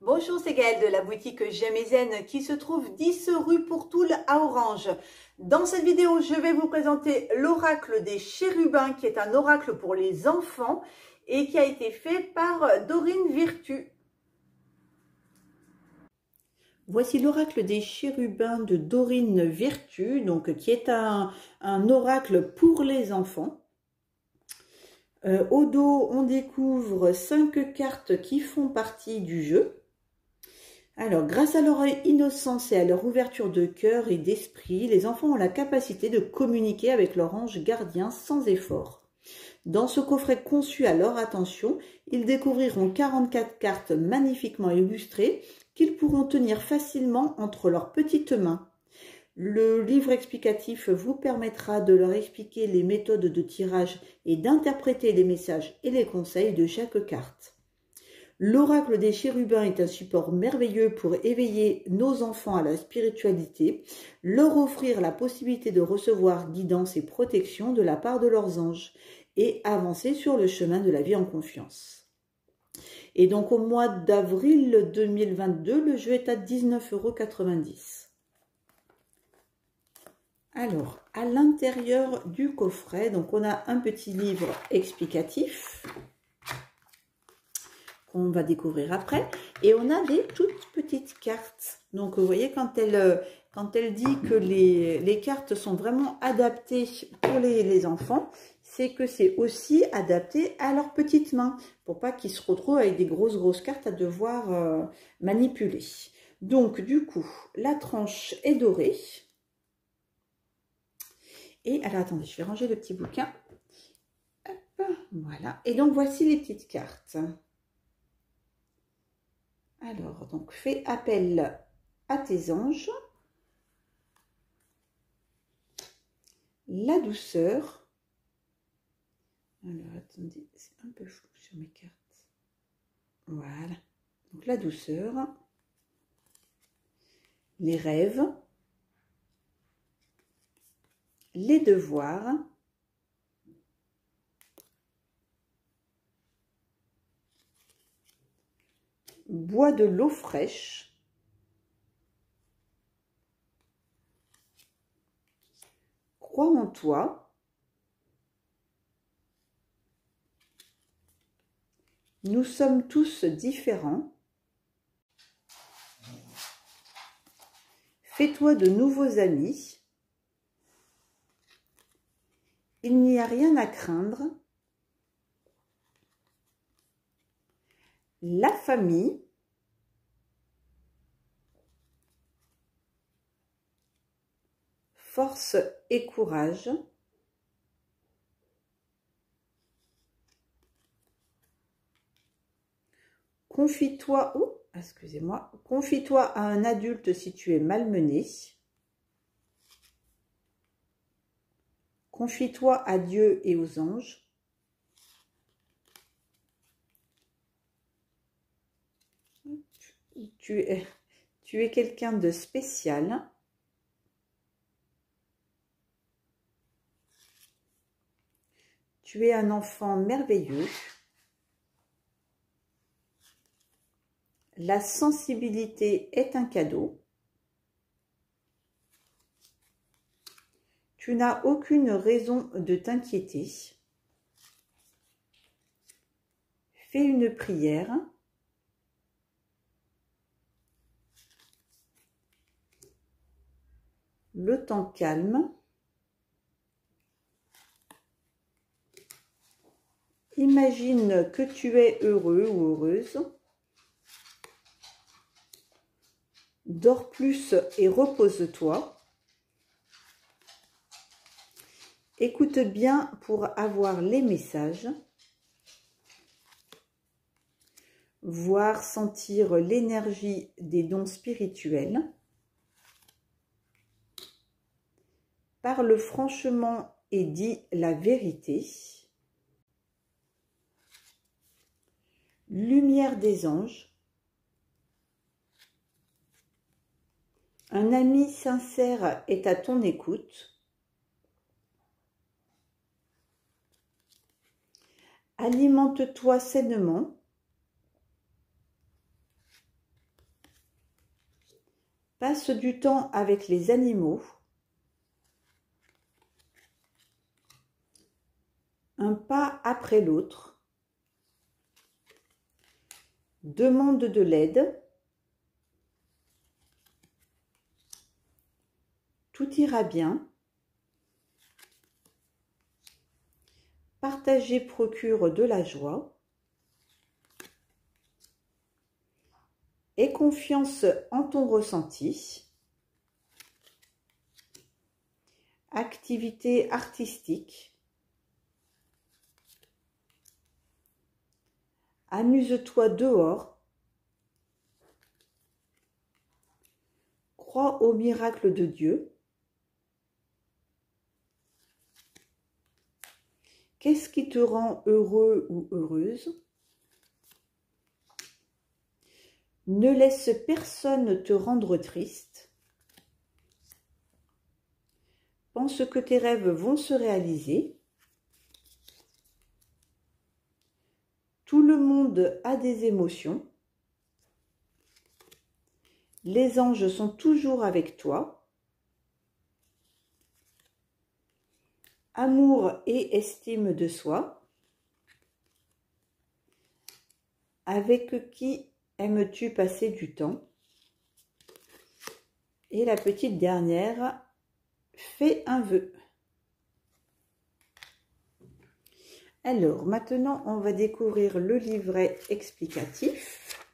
Bonjour, c'est Gaëlle de la boutique J'aime et Zen qui se trouve 10 rue Pourtoul à Orange. Dans cette vidéo, je vais vous présenter l'oracle des chérubins qui est un oracle pour les enfants et qui a été fait par Dorine Virtue. Voici l'oracle des chérubins de Dorine Virtue, donc qui est un oracle pour les enfants. Au dos, on découvre 5 cartes qui font partie du jeu. Alors, grâce à leur innocence et à leur ouverture de cœur et d'esprit, les enfants ont la capacité de communiquer avec leur ange gardien sans effort. Dans ce coffret conçu à leur attention, ils découvriront 44 cartes magnifiquement illustrées qu'ils pourront tenir facilement entre leurs petites mains. Le livre explicatif vous permettra de leur expliquer les méthodes de tirage et d'interpréter les messages et les conseils de chaque carte. L'oracle des chérubins est un support merveilleux pour éveiller nos enfants à la spiritualité, leur offrir la possibilité de recevoir guidance et protection de la part de leurs anges et avancer sur le chemin de la vie en confiance. Et donc au mois d'avril 2022, le jeu est à 19,90 €. Alors, à l'intérieur du coffret, donc on a un petit livre explicatif qu'on va découvrir après, et on a des toutes petites cartes. Donc vous voyez, quand elle dit que les cartes sont vraiment adaptées pour les enfants, c'est que c'est aussi adapté à leurs petites mains, pour pas qu'ils se retrouvent avec des grosses cartes à devoir manipuler. Donc du coup, la tranche est dorée. Et alors attendez, je vais ranger le petit bouquin. Hop, voilà. Et donc voici les petites cartes. Alors, donc fais appel à tes anges. La douceur. Alors attendez, c'est un peu flou sur mes cartes. Voilà. Donc la douceur. Les rêves. Les devoirs. Bois de l'eau fraîche. Crois en toi. Nous sommes tous différents. Fais-toi de nouveaux amis. Il n'y a rien à craindre. La famille. Force et courage. Confie-toi, excusez-moi, confie-toi à un adulte si tu es malmené. Confie-toi à Dieu et aux anges. Tu es quelqu'un de spécial. Tu es un enfant merveilleux. La sensibilité est un cadeau. Tu n'as aucune raison de t'inquiéter. Fais une prière. Le temps calme. Imagine que tu es heureux ou heureuse. Dors plus et repose-toi. Écoute bien pour avoir les messages. Voir, sentir l'énergie des dons spirituels. Parle franchement et dis la vérité. Lumière des anges. Un ami sincère est à ton écoute. Alimente-toi sainement. passe du temps avec les animaux, un pas après l'autre, demande de l'aide, tout ira bien, partager procure de la joie, aie confiance en ton ressenti, activité artistique, amuse-toi dehors, crois au miracle de Dieu. Qu'est-ce qui te rend heureux ou heureuse? Ne laisse personne te rendre triste. Pense que tes rêves vont se réaliser. Tout le monde a des émotions. Les anges sont toujours avec toi. Amour et estime de soi. Avec qui aimes-tu passer du temps? Et la petite dernière, fais un vœu. Alors, maintenant, on va découvrir le livret explicatif.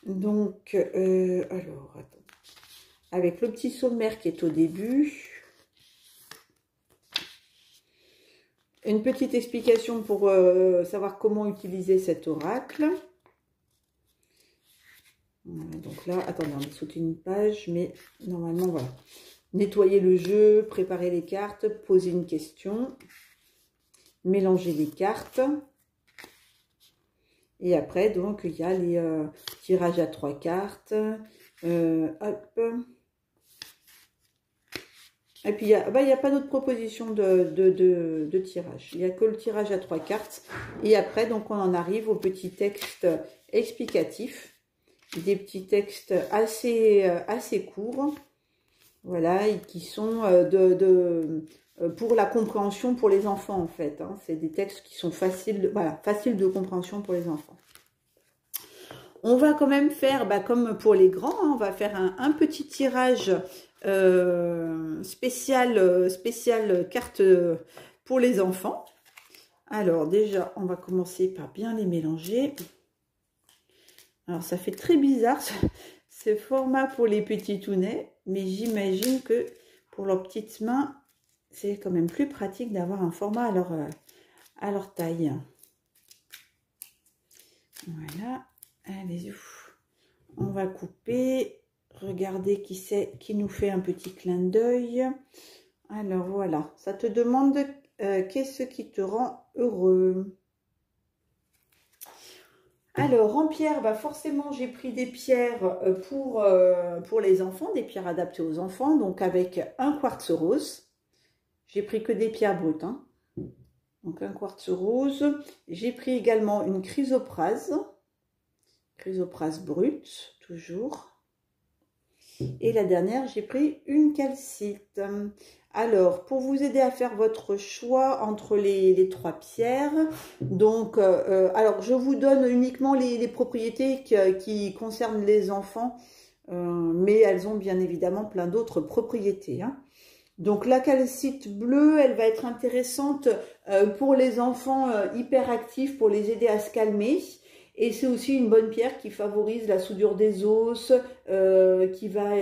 Donc, alors, attends. Avec le petit sommaire qui est au début. Une petite explication pour savoir comment utiliser cet oracle. Voilà, donc là, attendez, on a sauté une page, mais normalement, voilà. Nettoyer le jeu, préparer les cartes, poser une question, mélanger les cartes. Et après, donc, il y a les tirages à 3 cartes. Hop. Et puis, il n'y a pas d'autre proposition de tirage. Il n'y a que le tirage à 3 cartes. Et après, donc, on en arrive au petit texte explicatif. Des petits textes assez courts. Voilà, et qui sont pour la compréhension pour les enfants, en fait. Hein. C'est des textes qui sont faciles de compréhension pour les enfants. On va quand même faire, comme pour les grands, hein, on va faire un petit tirage spécial carte pour les enfants. Alors déjà, on va commencer par bien les mélanger. Alors ça fait très bizarre ce format pour les petits tounets, mais j'imagine que pour leurs petites mains, c'est quand même plus pratique d'avoir un format à leur taille. Voilà, allez, on va couper. Regardez qui c'est qui nous fait un petit clin d'œil. Alors voilà, ça te demande qu'est-ce qui te rend heureux. Alors en pierre, forcément j'ai pris des pierres pour les enfants, des pierres adaptées aux enfants, donc avec un quartz rose. J'ai pris que des pierres brutes, hein. Donc un quartz rose. J'ai pris également une chrysoprase brute, toujours. Et la dernière, j'ai pris une calcite. Alors, pour vous aider à faire votre choix entre les 3 pierres, donc, alors je vous donne uniquement les propriétés qui concernent les enfants, mais elles ont bien évidemment plein d'autres propriétés, hein. Donc la calcite bleue, elle va être intéressante pour les enfants hyperactifs, pour les aider à se calmer. Et c'est aussi une bonne pierre qui favorise la soudure des os, qui va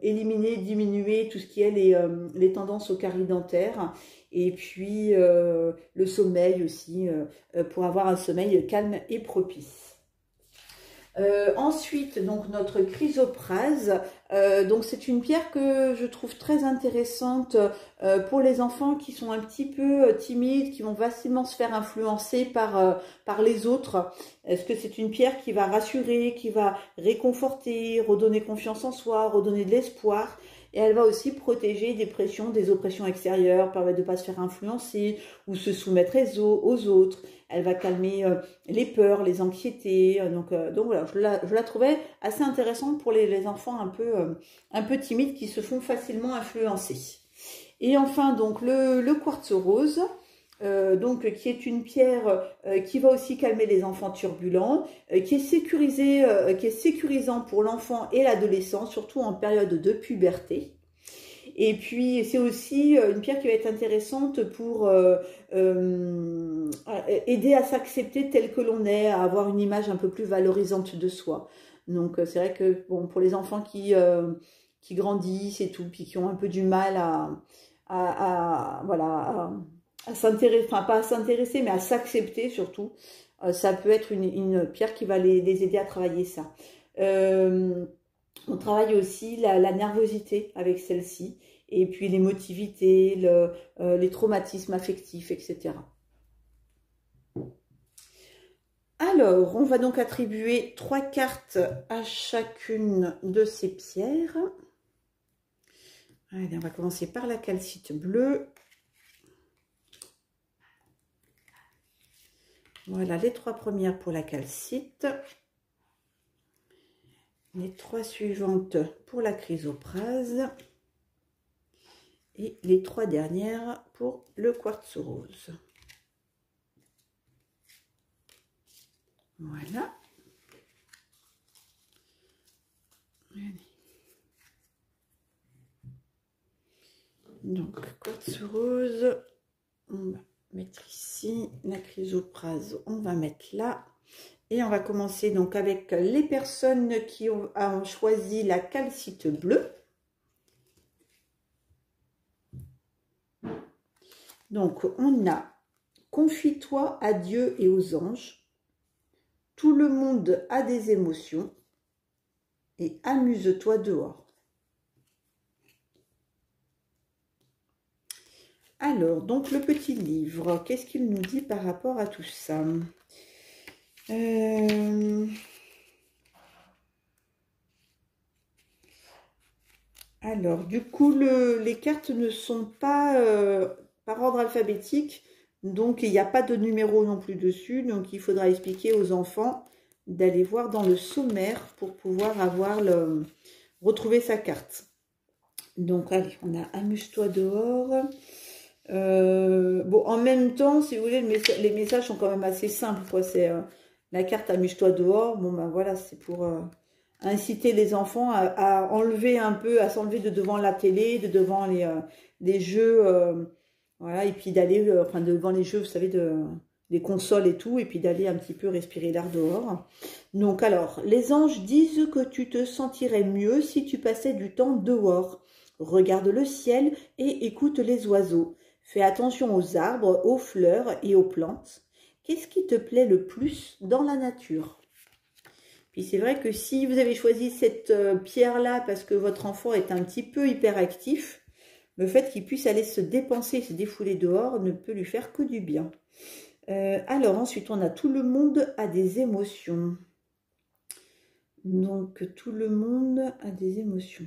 diminuer tout ce qui est les tendances aux caries dentaires. Et puis le sommeil aussi, pour avoir un sommeil calme et propice. Ensuite, donc notre chrysoprase, donc c'est une pierre que je trouve très intéressante pour les enfants qui sont un petit peu timides, qui vont facilement se faire influencer par les autres. Est-ce que c'est une pierre qui va rassurer, qui va réconforter, redonner confiance en soi, redonner de l'espoir? Et elle va aussi protéger des pressions, des oppressions extérieures, permettre de ne pas se faire influencer ou se soumettre aux autres. Elle va calmer les peurs, les anxiétés. Donc voilà, je la trouvais assez intéressante pour les enfants un peu timides qui se font facilement influencer. Et enfin, donc le quartz rose. Donc qui est une pierre qui va aussi calmer les enfants turbulents, qui est sécurisant pour l'enfant et l'adolescent, surtout en période de puberté. Et puis c'est aussi une pierre qui va être intéressante pour aider à s'accepter tel que l'on est, à avoir une image un peu plus valorisante de soi. Donc c'est vrai que bon, pour les enfants qui grandissent et tout, puis qui ont un peu du mal voilà, à s'intéresser, enfin pas à s'intéresser, mais à s'accepter surtout. Ça peut être une pierre qui va les aider à travailler ça. On travaille aussi la nervosité avec celle-ci, et puis l'émotivité, les traumatismes affectifs, etc. Alors, on va donc attribuer 3 cartes à chacune de ces pierres. Allez, on va commencer par la calcite bleue. Voilà, les 3 premières pour la calcite. Les 3 suivantes pour la chrysoprase. Et les 3 dernières pour le quartz rose. Voilà. Allez. Donc, quartz rose, on va mettre ici, la chrysoprase, on va mettre là. Et on va commencer donc avec les personnes qui ont choisi la calcite bleue. Donc, on a « Confie-toi à Dieu et aux anges »,« Tout le monde a des émotions » et « Amuse-toi dehors ». Alors, donc le petit livre, qu'est-ce qu'il nous dit par rapport à tout ça? Alors, du coup, les cartes ne sont pas par ordre alphabétique, donc il n'y a pas de numéro non plus dessus, donc il faudra expliquer aux enfants d'aller voir dans le sommaire pour pouvoir retrouver sa carte. Donc, allez, on a « Amuse-toi dehors ». Bon, en même temps, si vous voulez, les messages sont quand même assez simples, quoi. C'est la carte amuse-toi dehors. Bon, ben voilà, c'est pour inciter les enfants à enlever un peu, à s'enlever de devant la télé, de devant les jeux, voilà, et puis d'aller, enfin, devant les jeux, vous savez, des consoles et tout, et puis d'aller un petit peu respirer l'air dehors. Donc, alors, les anges disent que tu te sentirais mieux si tu passais du temps dehors. Regarde le ciel et écoute les oiseaux. Fais attention aux arbres, aux fleurs et aux plantes. Qu'est-ce qui te plaît le plus dans la nature? Puis c'est vrai que si vous avez choisi cette pierre-là parce que votre enfant est un petit peu hyperactif, le fait qu'il puisse aller se dépenser, se défouler dehors ne peut lui faire que du bien. Alors ensuite, on a « Tout le monde a des émotions ». Donc, tout le monde a des émotions.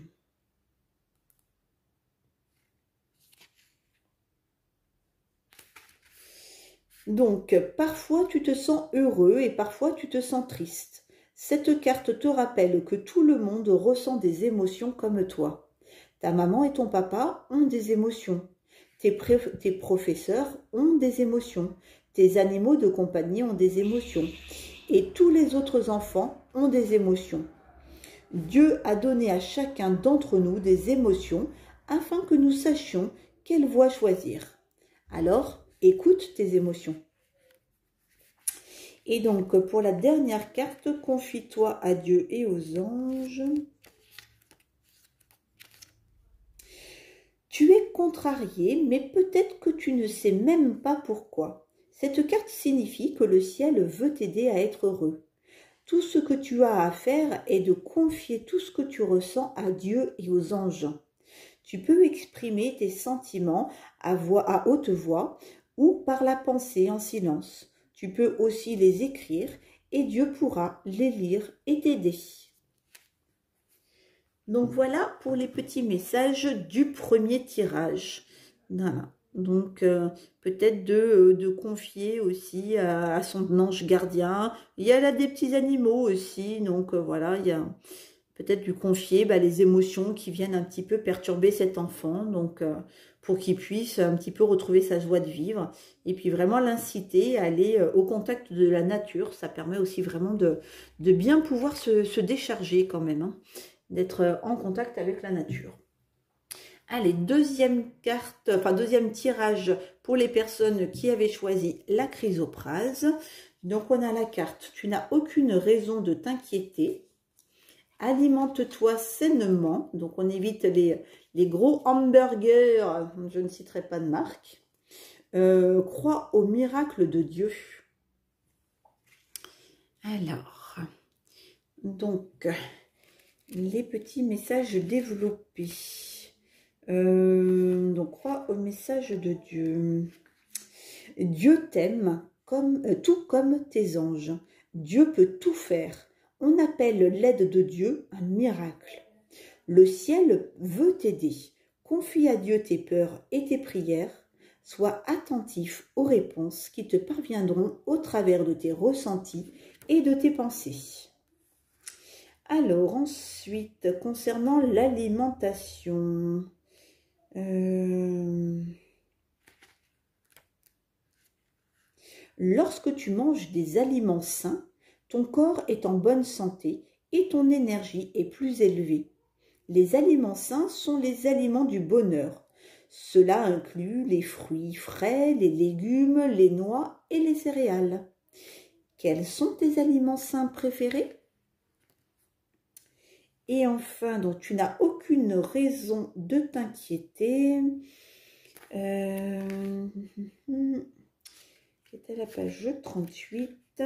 Donc, parfois tu te sens heureux et parfois tu te sens triste. Cette carte te rappelle que tout le monde ressent des émotions comme toi. Ta maman et ton papa ont des émotions. Tes professeurs ont des émotions. Tes animaux de compagnie ont des émotions. Et tous les autres enfants ont des émotions. Dieu a donné à chacun d'entre nous des émotions afin que nous sachions quelle voie choisir. Alors, écoute tes émotions. Et donc, pour la dernière carte, confie-toi à Dieu et aux anges. Tu es contrarié, mais peut-être que tu ne sais même pas pourquoi. Cette carte signifie que le ciel veut t'aider à être heureux. Tout ce que tu as à faire est de confier tout ce que tu ressens à Dieu et aux anges. Tu peux exprimer tes sentiments à haute voix ou par la pensée en silence. Tu peux aussi les écrire et Dieu pourra les lire et t'aider. Donc voilà pour les petits messages du premier tirage. Voilà. Donc peut-être de confier aussi à son ange gardien. Il y a là des petits animaux aussi. Donc voilà, il y a peut-être lui confier les émotions qui viennent un petit peu perturber cet enfant. Donc pour qu'il puisse un petit peu retrouver sa joie de vivre. Et puis vraiment l'inciter à aller au contact de la nature. Ça permet aussi vraiment de bien pouvoir se décharger quand même. Hein, d'être en contact avec la nature. Allez, deuxième carte, enfin deuxième tirage pour les personnes qui avaient choisi la chrysoprase. Donc on a la carte, tu n'as aucune raison de t'inquiéter. Alimente-toi sainement. Donc on évite les gros hamburgers, je ne citerai pas de marque. Crois au miracle de Dieu. Alors, donc, les petits messages développés. Donc, crois au message de Dieu. Dieu t'aime tout comme tes anges. Dieu peut tout faire. On appelle l'aide de Dieu un miracle. Le ciel veut t'aider. Confie à Dieu tes peurs et tes prières. Sois attentif aux réponses qui te parviendront au travers de tes ressentis et de tes pensées. Alors ensuite, concernant l'alimentation, lorsque tu manges des aliments sains, ton corps est en bonne santé et ton énergie est plus élevée. Les aliments sains sont les aliments du bonheur. Cela inclut les fruits frais, les légumes, les noix et les céréales. Quels sont tes aliments sains préférés ? Et enfin, donc tu n'as aucune raison de t'inquiéter. C'était la page 38.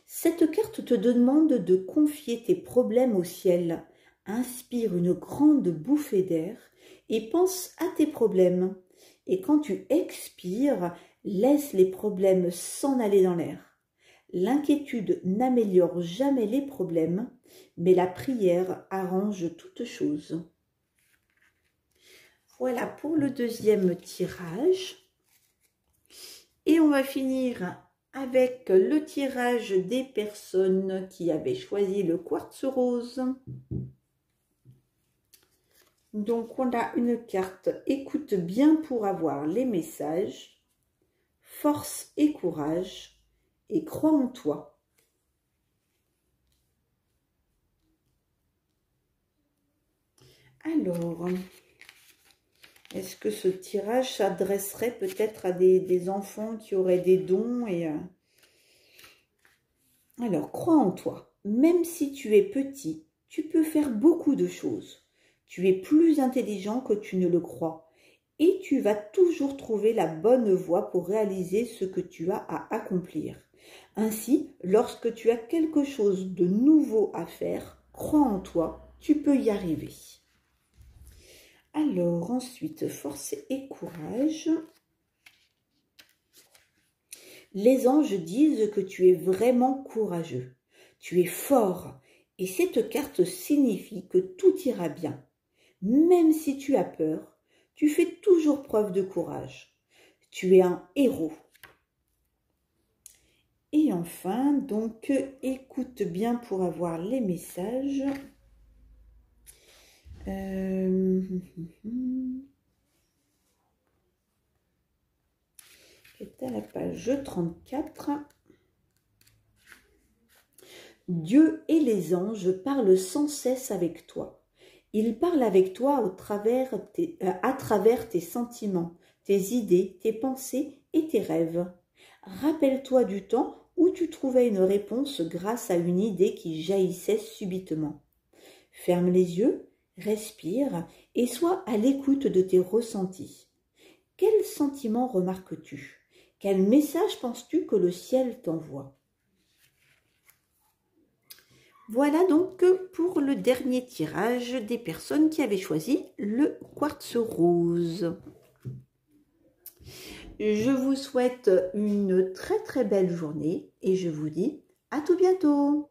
Cette carte te demande de confier tes problèmes au ciel. Inspire une grande bouffée d'air et pense à tes problèmes. Et quand tu expires, laisse les problèmes s'en aller dans l'air. L'inquiétude n'améliore jamais les problèmes, mais la prière arrange toutes choses. Voilà pour le deuxième tirage. Et on va finir avec le tirage des personnes qui avaient choisi le quartz rose. Donc on a une carte « Écoute bien pour avoir les messages »,« Force et courage » et « Crois en toi ». Alors, est-ce que ce tirage s'adresserait peut-être à des enfants qui auraient des dons Alors, crois en toi. Même si tu es petit, tu peux faire beaucoup de choses. Tu es plus intelligent que tu ne le crois. Et tu vas toujours trouver la bonne voie pour réaliser ce que tu as à accomplir. Ainsi, lorsque tu as quelque chose de nouveau à faire, crois en toi, tu peux y arriver. Alors ensuite, force et courage. Les anges disent que tu es vraiment courageux. Tu es fort et cette carte signifie que tout ira bien. Même si tu as peur, tu fais toujours preuve de courage. Tu es un héros. Et enfin, donc, écoute bien pour avoir les messages. C'est à la page 34. Dieu et les anges parlent sans cesse avec toi. Ils parlent avec toi à travers tes sentiments, tes idées, tes pensées et tes rêves. Rappelle-toi du temps où tu trouvais une réponse grâce à une idée qui jaillissait subitement. Ferme les yeux, respire et sois à l'écoute de tes ressentis. Quels sentiments remarques-tu? Quel message penses-tu que le ciel t'envoie? Voilà donc pour le dernier tirage des personnes qui avaient choisi le quartz rose. Je vous souhaite une très très belle journée et je vous dis à tout bientôt.